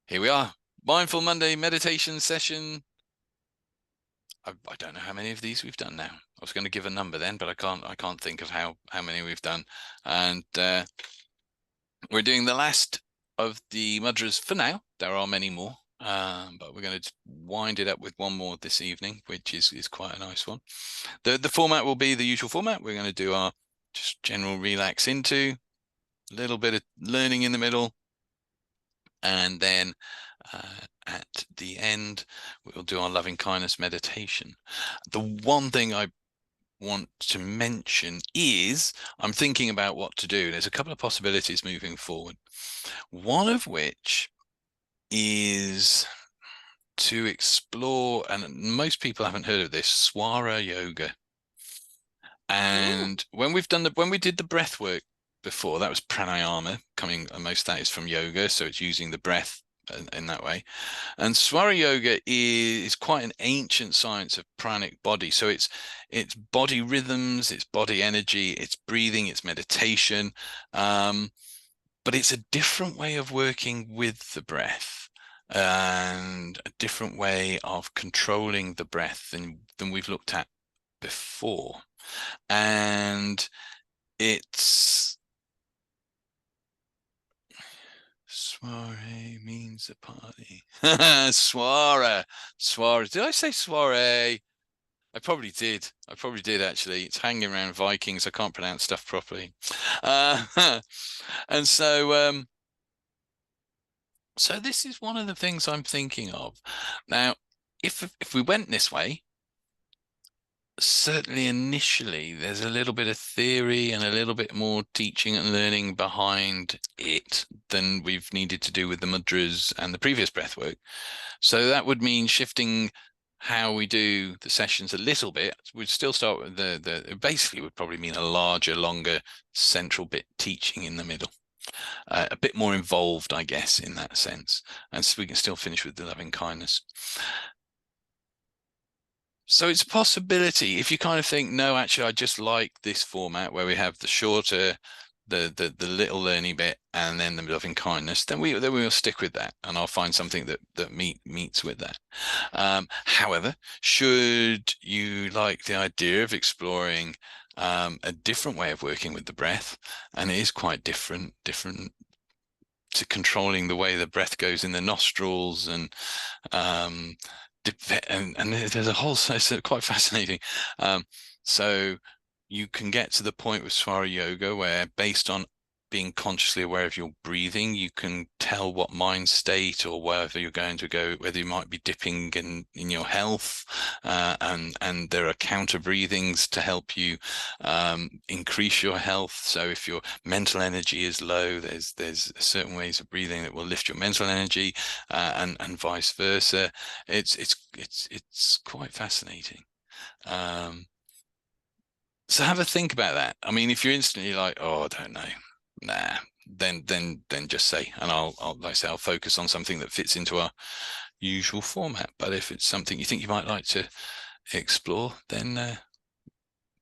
Here we are, Mindful Monday meditation session. I don't know how many of these we've done now. I was going to give a number then, but I can't think of how many we've done. And we're doing the last of the mudras for now. There are many more, but we're going to wind it up with one more this evening, which is quite a nice one. The format will be the usual format. We're going to do our just general relax into, a little bit of learning in the middle, and then at the end, we'll do our loving kindness meditation. The one thing I want to mention is I'm thinking about what to do. There's a couple of possibilities moving forward. One of which is to explore, and most people haven't heard of this, Swara Yoga. Ooh. And when we did the breath work before, that was pranayama coming, and most of that is from yoga, so it's using the breath in that way. And Swara Yoga is quite an ancient science of pranic body. So it's body rhythms, it's body energy, it's breathing, it's meditation. But it's a different way of working with the breath and a different way of controlling the breath than we've looked at before. And it's soiree means a party. Swara. Swara. Did I say soiree? I probably did. I probably did actually. It's hanging around Vikings. I can't pronounce stuff properly. And so this is one of the things I'm thinking of. Now, if we went this way, certainly initially there's a little bit of theory and a little bit more teaching and learning behind it than we've needed to do with the mudras and the previous breath work. So that would mean shifting how we do the sessions a little bit. We'd still start with the basically would probably mean a larger, longer central bit teaching in the middle. A bit more involved, I guess, in that sense. And so we can still finish with the loving kindness. So it's a possibility if you kind of think, no, actually, I just like this format where we have the shorter, the little learning bit, and then the loving kindness. Then we'll stick with that, and I'll find something that meets with that. However, should you like the idea of exploring a different way of working with the breath, and it is quite different to controlling the way the breath goes in the nostrils um, and there's a whole, it's quite fascinating. Um, so you can get to the point with Swara Yoga where, based on being consciously aware of your breathing, you can tell what mind state or wherever you're going to go, whether you might be dipping in your health, and there are counter breathings to help you increase your health. So if your mental energy is low, there's certain ways of breathing that will lift your mental energy, and vice versa. It's quite fascinating. Um, so have a think about that. I mean, if you're instantly like, oh, I don't know, nah, then just say, and I'll like I say, I'll focus on something that fits into our usual format. But if it's something you think you might like to explore, then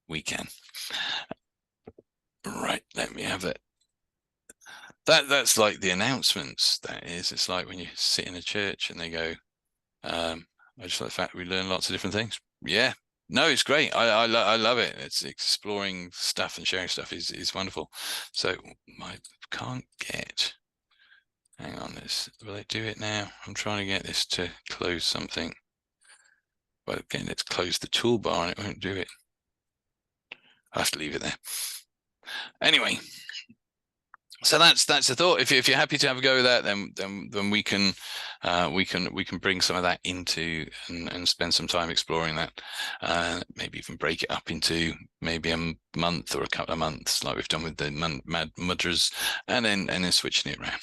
we can. Right, let me have it. That's like the announcements. That is, it's like when you sit in a church and they go, I just like the fact that we learn lots of different things. Yeah, no, it's great. I love it. It's exploring stuff and sharing stuff is wonderful. So I can't get. Hang on, will it do it now? I'm trying to get this to close something. Well, again, let's close the toolbar and it won't do it. I have to leave it there. Anyway, so that's the thought. If you're happy to have a go with that, then we can bring some of that into and spend some time exploring that. Maybe even break it up into maybe a month or a couple of months, like we've done with the mudras, and then switching it around.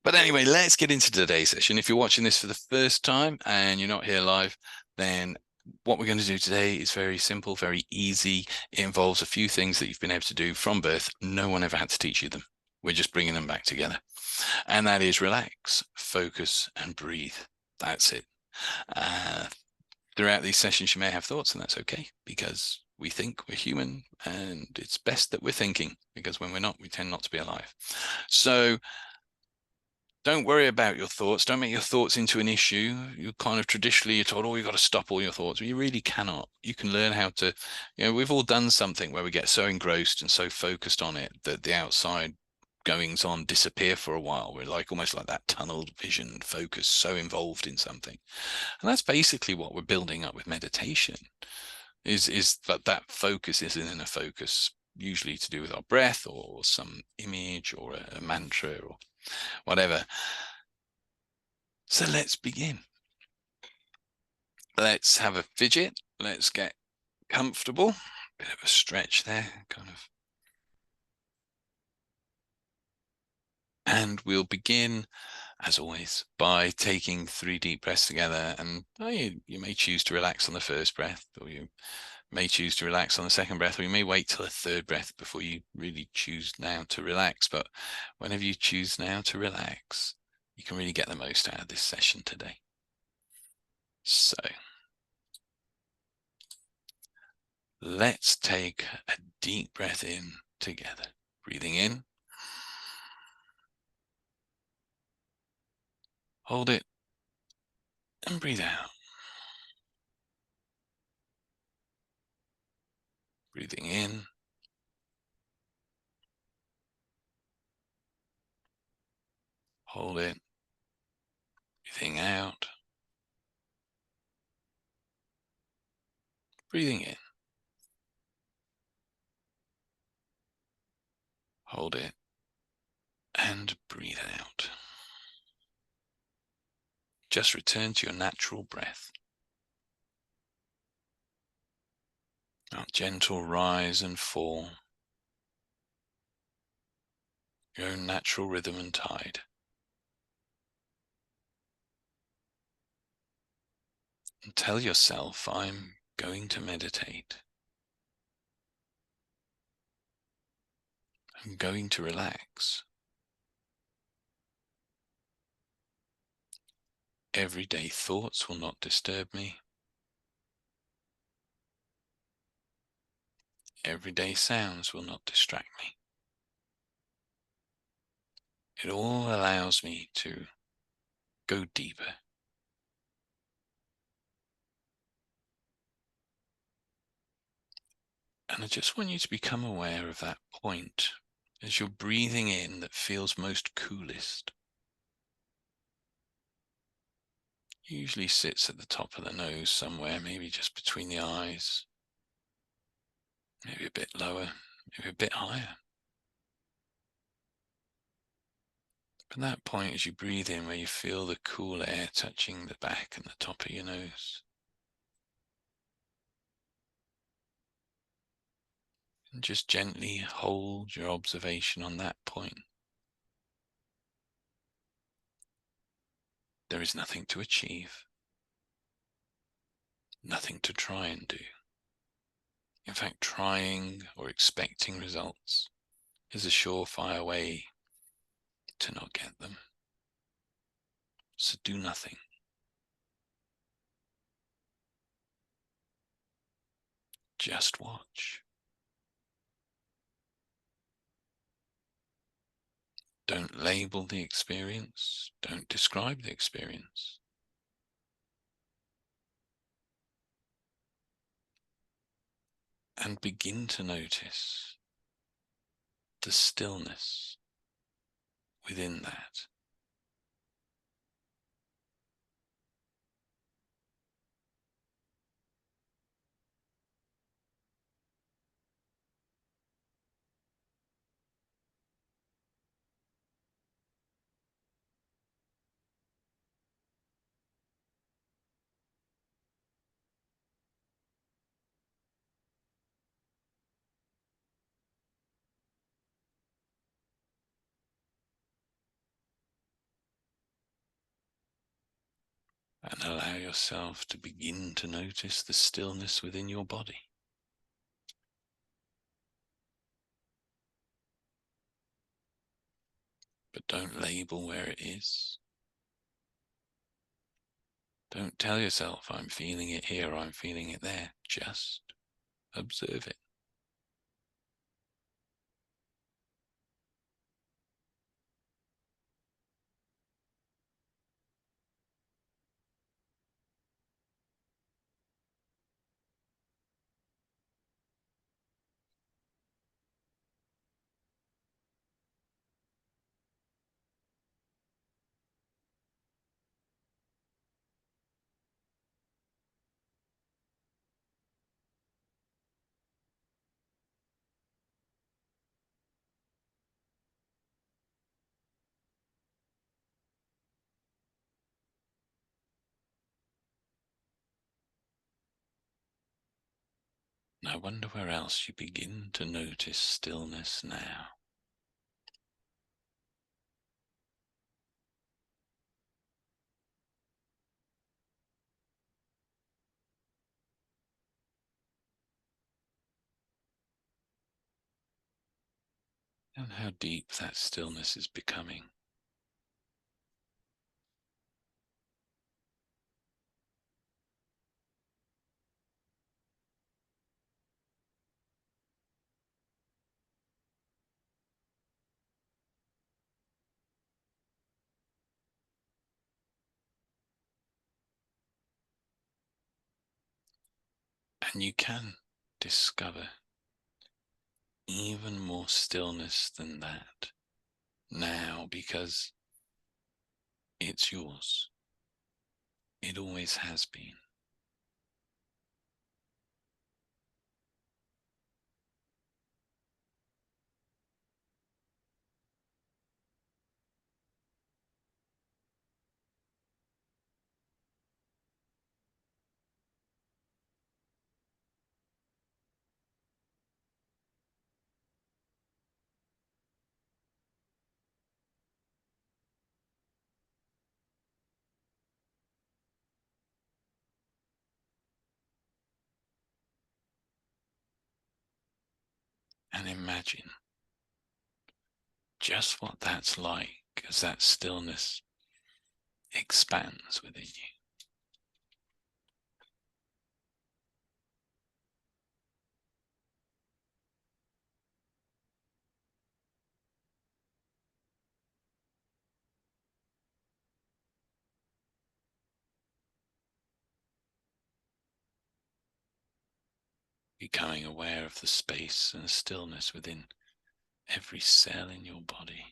But anyway, let's get into today's session. If you're watching this for the first time and you're not here live, then what we're going to do today is very simple, very easy. It involves a few things that you've been able to do from birth. No one ever had to teach you them. We're just bringing them back together. And that is relax, focus, and breathe. That's it. Throughout these sessions, you may have thoughts, and that's okay, because we think we're human, and it's best that we're thinking, because when we're not, we tend not to be alive. So Don't worry about your thoughts. Don't make your thoughts into an issue. You're kind of traditionally you're told, oh, you've got to stop all your thoughts. But you really cannot. You can learn how to, we've all done something where we get so engrossed and so focused on it that the outside goings on disappear for a while. We're like almost like that tunnel vision focus, so involved in something. And that's basically what we're building up with meditation, is that focus isn't in a focus usually to do with our breath or some image or a mantra or whatever. So let's begin. Let's have a fidget. Let's get comfortable. Bit of a stretch there, kind of. And we'll begin, as always, by taking 3 deep breaths together. And you may choose to relax on the first breath, or you may choose to relax on the second breath, or you may wait till the third breath before you really choose now to relax. But whenever you choose now to relax, you can really get the most out of this session today. So let's take a deep breath in together. Breathing in. Hold it and breathe out. Breathing in. Hold it. Breathing out. Breathing in. Hold it and breathe out. Just return to your natural breath. Our gentle rise and fall. Your own natural rhythm and tide. And tell yourself, I'm going to meditate. I'm going to relax. Everyday thoughts will not disturb me. Everyday sounds will not distract me. It all allows me to go deeper. And I just want you to become aware of that point as you're breathing in that feels most coolest. Usually sits at the top of the nose somewhere, maybe just between the eyes, maybe a bit lower, maybe a bit higher. But that point as you breathe in where you feel the cool air touching the back and the top of your nose. And just gently hold your observation on that point. There is nothing to achieve, nothing to try and do. In fact, trying or expecting results is a surefire way to not get them. So do nothing. Just watch. Don't label the experience. Don't describe the experience. And begin to notice the stillness within that. And allow yourself to begin to notice the stillness within your body. But don't label where it is. Don't tell yourself, I'm feeling it here, I'm feeling it there. Just observe it. And I wonder where else you begin to notice stillness now. And how deep that stillness is becoming. And you can discover even more stillness than that now, because it's yours. It always has been. And imagine just what that's like as that stillness expands within you. Becoming aware of the space and stillness within every cell in your body.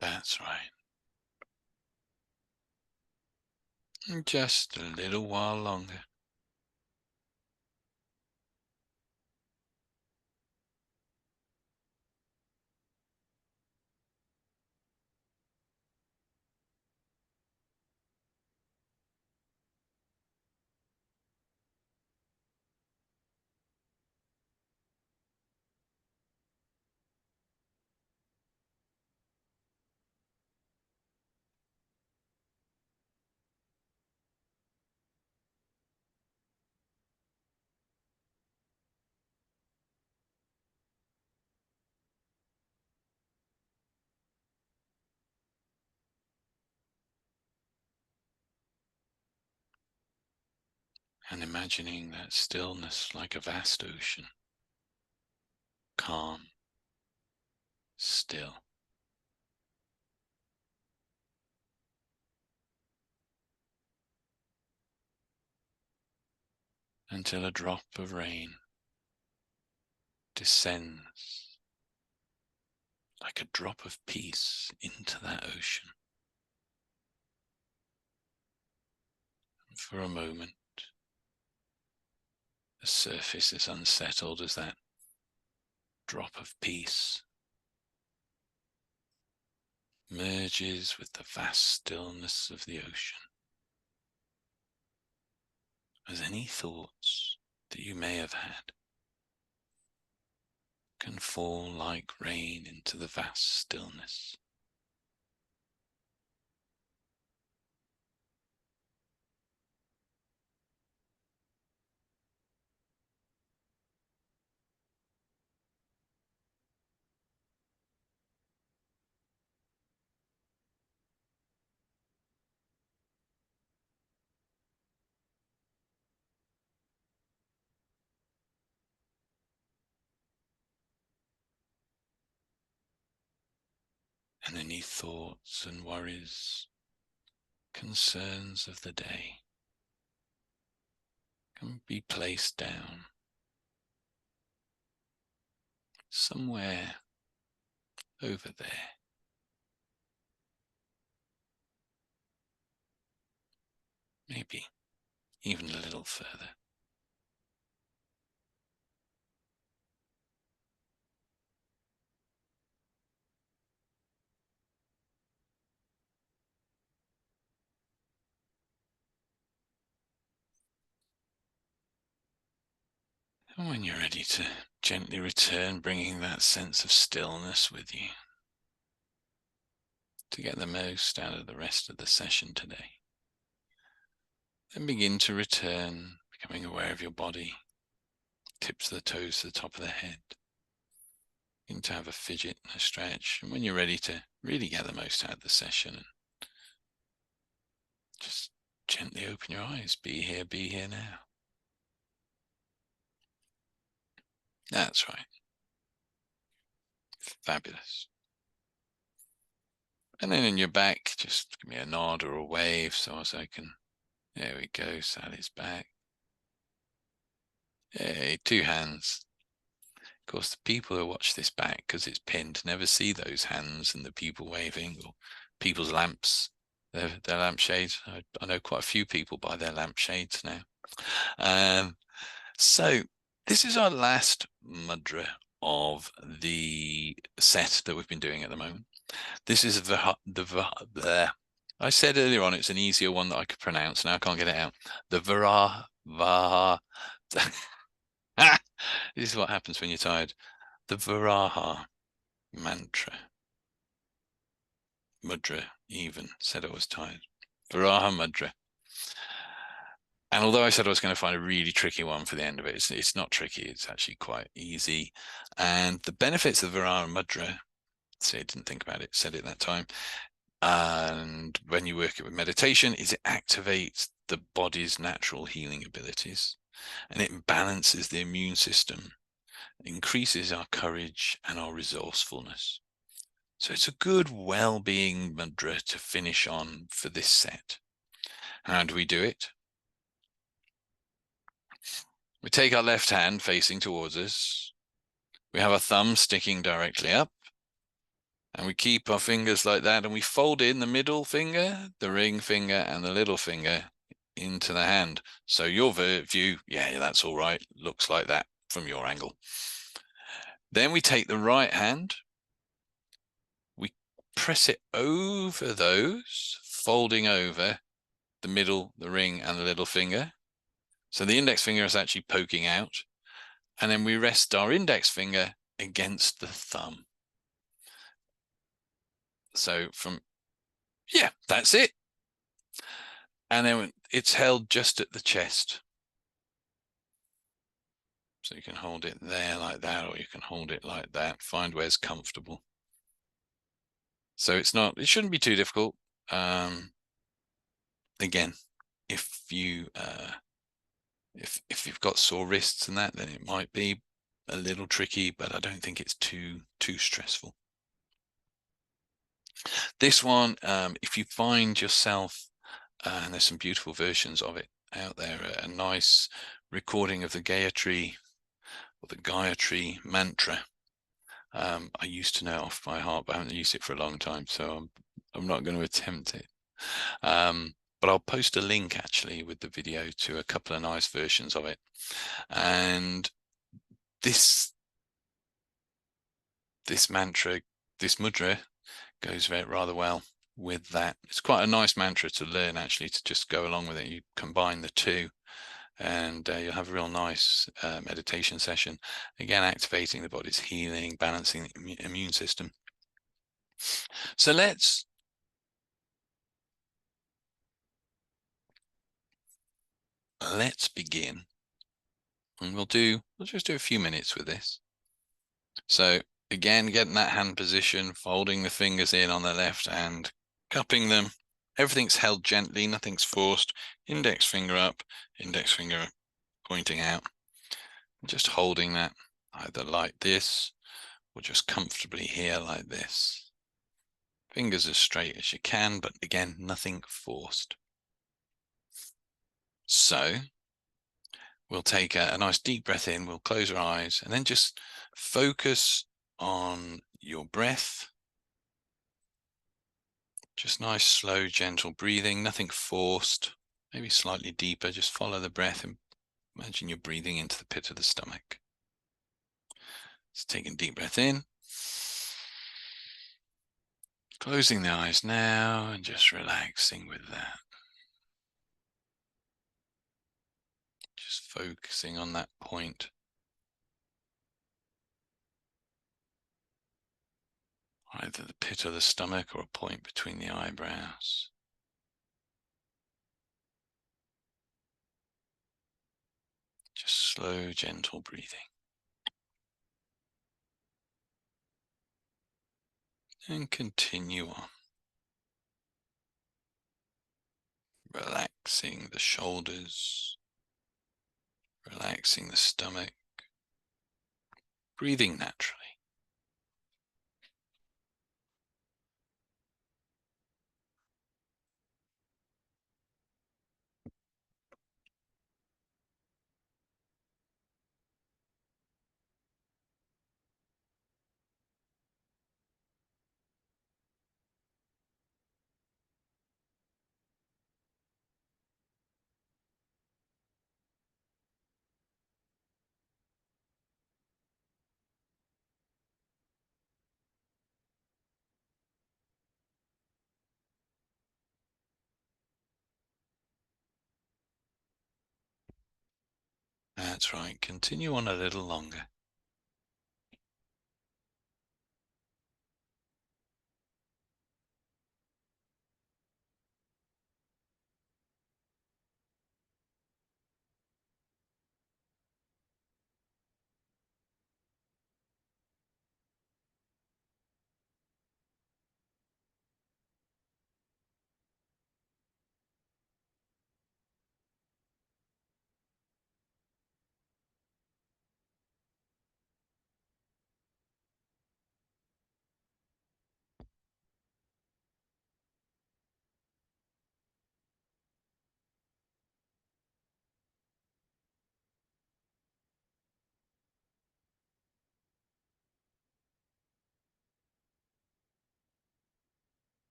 That's right. And just a little while longer. And imagining that stillness like a vast ocean, calm, still, until a drop of rain descends like a drop of peace into that ocean. And for a moment, the surface is unsettled as that drop of peace merges with the vast stillness of the ocean. as any thoughts that you may have had can fall like rain into the vast stillness. And any thoughts and worries, concerns of the day can be placed down somewhere over there. Maybe even a little further. And when you're ready to gently return, bringing that sense of stillness with you to get the most out of the rest of the session today. Then begin to return, becoming aware of your body, tips of the toes to the top of the head. Begin to have a fidget and a stretch. And when you're ready to really get the most out of the session, just gently open your eyes. Be here now. That's right. Fabulous. And then in your back, just give me a nod or a wave so as I can, there we go, Sally's back. Hey, 2 hands. Of course, the people who watch this back, because it's pinned, never see those hands and the people waving or people's lamps, their lampshades. I know quite a few people buy their lampshades now. So this is our last mudra of the set that we've been doing at the moment. This is I said earlier on it's an easier one that I could pronounce. Now I can't get it out. The Vahara. This is what happens when you're tired. The Vahara mantra. Mudra even said I was tired. Vahara mudra. And although I said I was going to find a really tricky one for the end of it, it's not tricky. It's actually quite easy. And the benefits of Vahara mudra, see, I didn't think about it, said it that time. And when you work it with meditation, is it activates the body's natural healing abilities, and it balances the immune system, increases our courage and our resourcefulness. So it's a good well-being mudra to finish on for this set. How do we do it? We take our left hand facing towards us. We have our thumb sticking directly up. And we keep our fingers like that, and we fold in the middle finger, the ring finger, and the little finger into the hand. So your view, yeah, that's all right. Looks like that from your angle. Then we take the right hand. We press it over those, folding over the middle, the ring, and the little finger. So the index finger is actually poking out. And then we rest our index finger against the thumb. So yeah, that's it. And then it's held just at the chest. So you can hold it there like that, or you can hold it like that. Find where's comfortable. So it shouldn't be too difficult. Again, if you've got sore wrists and that, then it might be a little tricky, but I don't think it's too stressful. This one, if you find yourself, and there's some beautiful versions of it out there, a nice recording of the Gayatri or the Gayatri mantra. I used to know it off by heart, but I haven't used it for a long time, so I'm not going to attempt it. But I'll post a link actually with the video to a couple of nice versions of it. And this mantra, this mudra, goes rather well with that. It's quite a nice mantra to learn, actually, to just go along with it. You combine the two, and you'll have a real nice meditation session. Again, activating the body's healing, balancing the immune system. So let's begin, and we'll just do a few minutes with this. So again, getting that hand position, folding the fingers in on the left hand, cupping them. Everything's held gently, nothing's forced. Index finger up, index finger pointing out. Just holding that either like this or just comfortably here like this. Fingers as straight as you can, but again, nothing forced. So we'll take a nice deep breath in, we'll close our eyes, and then just focus on your breath. Just nice, slow, gentle breathing, nothing forced, maybe slightly deeper. Just follow the breath and imagine you're breathing into the pit of the stomach. Just taking a deep breath in. Closing the eyes now and just relaxing with that. Just focusing on that point. Either the pit of the stomach or a point between the eyebrows. Just slow, gentle breathing. And continue on. Relaxing the shoulders. Relaxing the stomach. Breathing naturally. That's right. Continue on a little longer.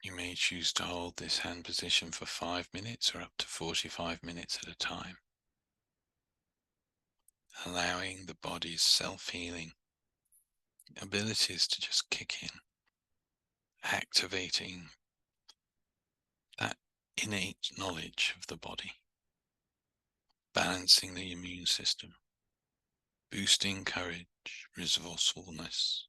You may choose to hold this hand position for 5 minutes or up to 45 minutes at a time, allowing the body's self-healing abilities to just kick in, activating that innate knowledge of the body, balancing the immune system, boosting courage, resourcefulness.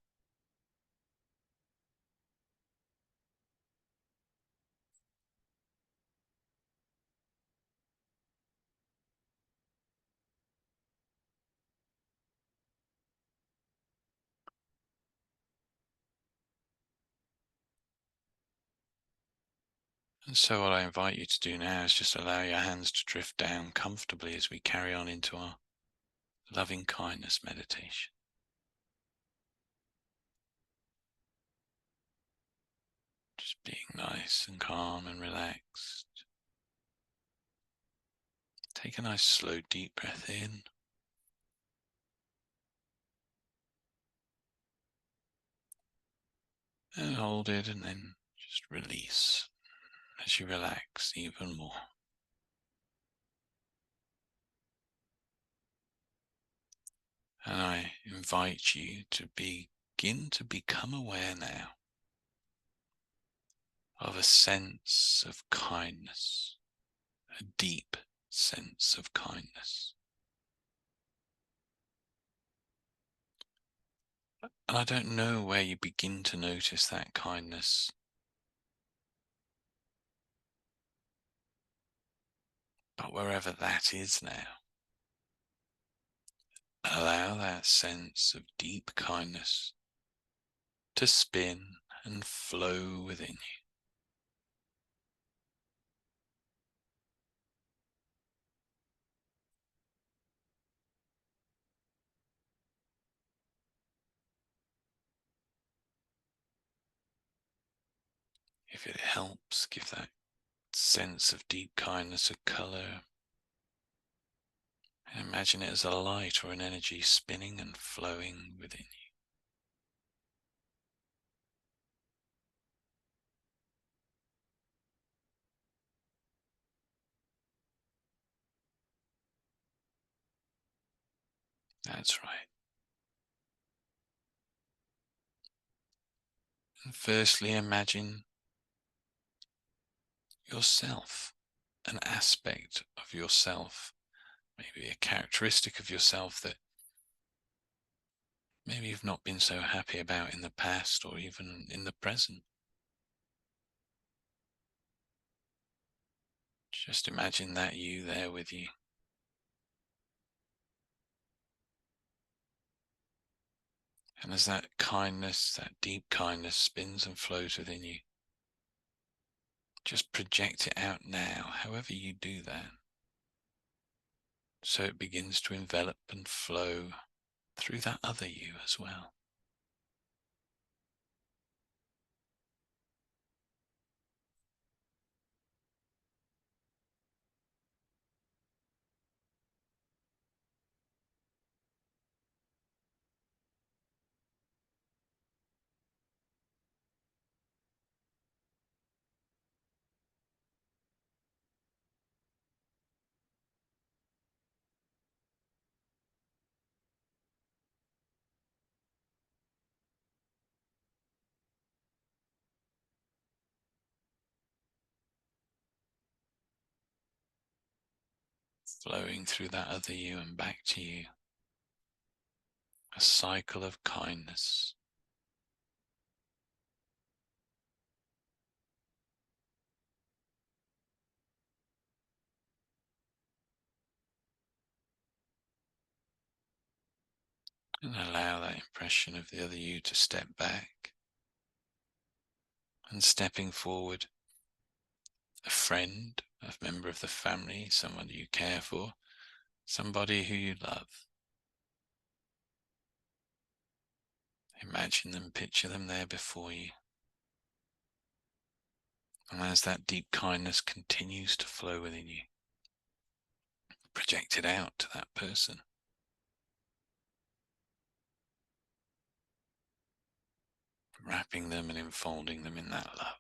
And so what I invite you to do now is just allow your hands to drift down comfortably as we carry on into our loving kindness meditation. Just being nice and calm and relaxed. Take a nice slow deep breath in. and hold it, and then just release as you relax even more. And I invite you to begin to become aware now of a sense of kindness, a deep sense of kindness. And I don't know where you begin to notice that kindness, but wherever that is now, allow that sense of deep kindness to spin and flow within you. If it helps, give that sense of deep kindness a color. And imagine it as a light or an energy spinning and flowing within you. That's right. And firstly, imagine yourself, an aspect of yourself, maybe a characteristic of yourself that maybe you've not been so happy about in the past or even in the present. Just imagine that you there with you. And as that kindness, that deep kindness spins and flows within you, just project it out now, however you do that. So it begins to envelop and flow through that other you as well. Flowing through that other you and back to you. A cycle of kindness. And allow that impression of the other you to step back. And stepping forward, a friend, a member of the family, someone you care for, somebody who you love. Imagine them, picture them there before you. And as that deep kindness continues to flow within you, project it out to that person. Wrapping them and enfolding them in that love.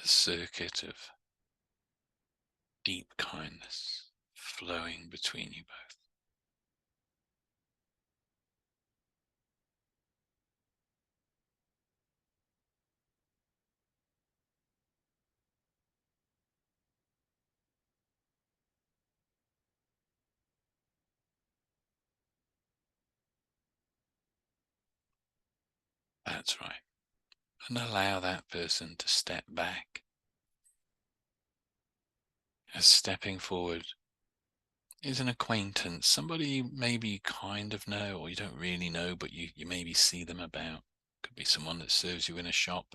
A circuit of deep kindness flowing between you both. That's right. And allow that person to step back. As stepping forward, is an acquaintance, somebody you maybe kind of know, or you don't really know, but you maybe see them about. Could be someone that serves you in a shop.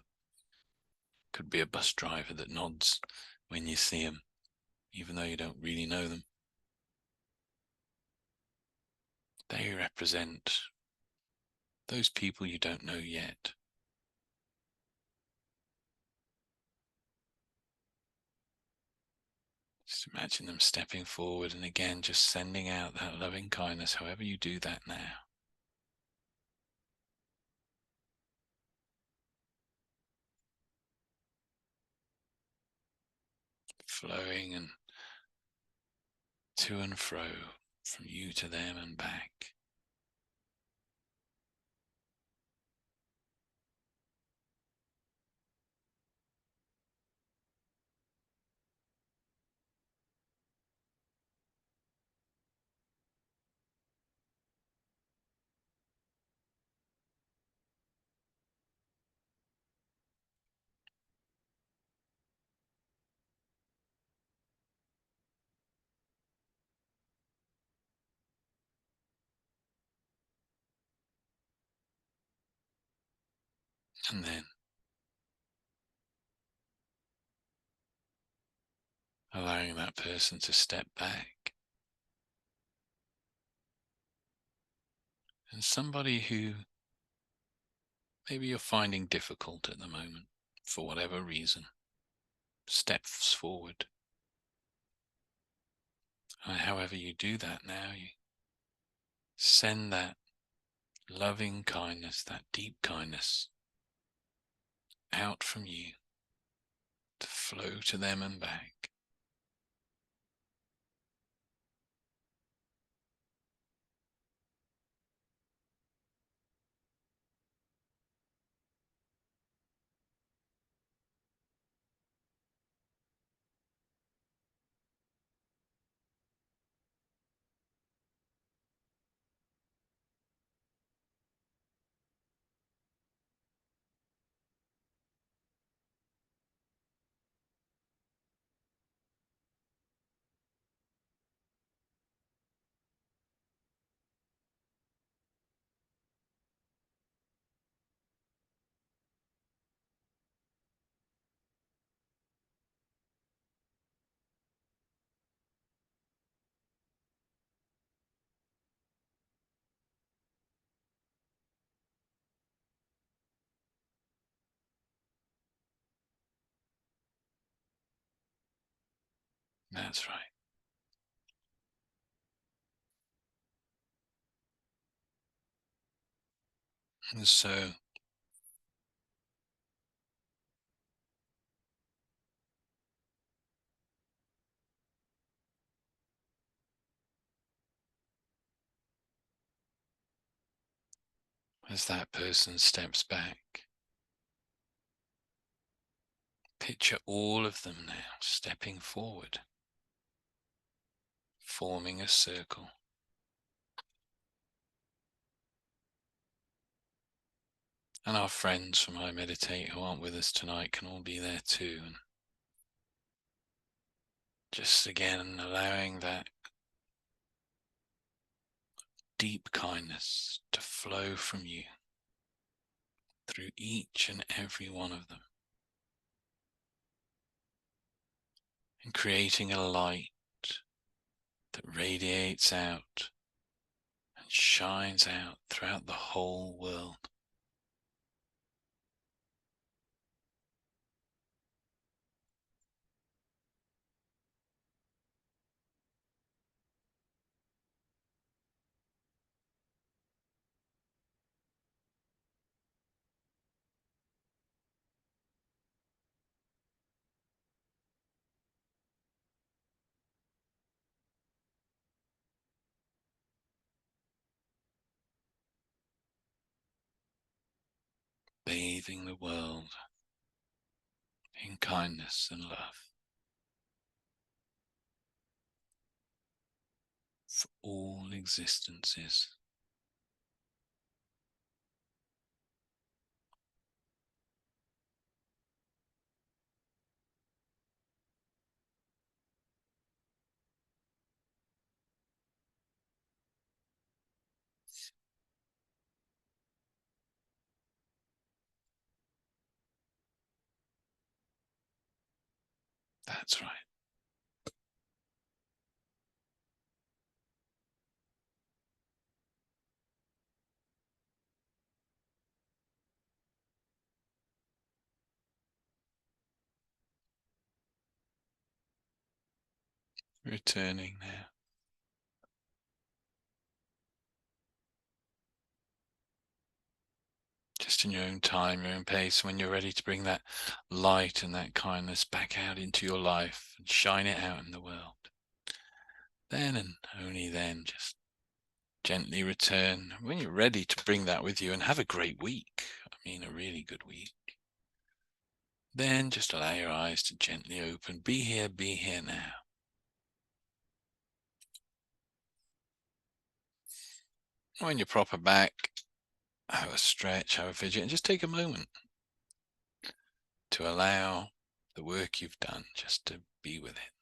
Could be a bus driver that nods when you see them, even though you don't really know them. They represent those people you don't know yet. Just imagine them stepping forward and again just sending out that loving kindness, however you do that now. Flowing and to and fro from you to them and back. And then allowing that person to step back. And somebody who maybe you're finding difficult at the moment, for whatever reason, steps forward. And however you do that now, you send that loving kindness, that deep kindness out from you to flow to them and back. That's right. And so as that person steps back, picture all of them now stepping forward, forming a circle. And our friends from I Meditate who aren't with us tonight can all be there too. And just again allowing that deep kindness to flow from you through each and every one of them, and creating a light that radiates out and shines out throughout the whole world. Bathing the world in kindness and love for all existences. That's right. Returning now. Just in your own time, your own pace, when you're ready to bring that light and that kindness back out into your life and shine it out in the world. Then and only then, just gently return when you're ready to bring that with you, and have a great week. I mean, a really good week. Then just allow your eyes to gently open. Be here now. When you're proper back, have a stretch, have a fidget, and just take a moment to allow the work you've done just to be with it.